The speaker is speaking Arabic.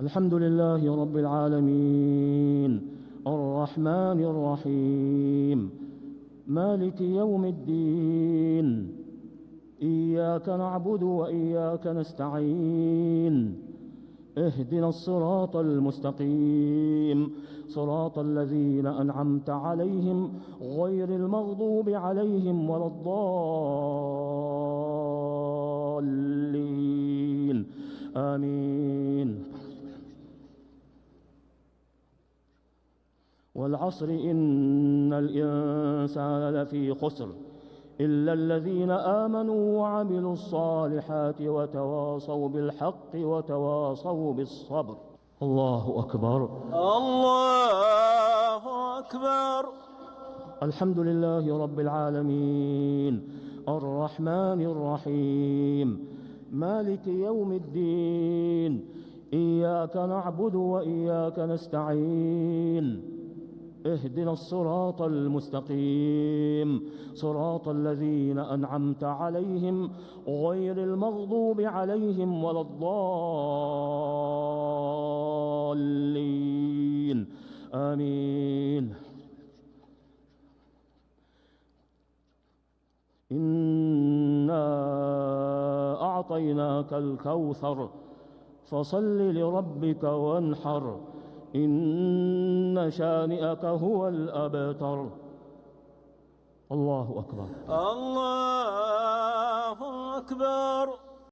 الحمد لله رب العالمين الرحمن الرحيم مالك يوم الدين إياك نعبد وإياك نستعين اهدنا الصراط المستقيم صراط الذين أنعمت عليهم غير المغضوب عليهم ولا الضالين آمين. والعصر إن الإنسان لفي خسر إلا الذين آمنوا وعملوا الصالحات وتواصوا بالحق وتواصوا بالصبر. الله أكبر. الله أكبر. الحمد لله رب العالمين الرحمن الرحيم مالك يوم الدين إياك نعبد وإياك نستعين اهدنا الصراط المستقيم صراط الذين أنعمت عليهم غير المغضوب عليهم ولا الضالين آمين. إنا أعطيناك الكوثر فصل لربك وانحر إن شانئك هو الأبتر. الله أكبر. الله أكبر.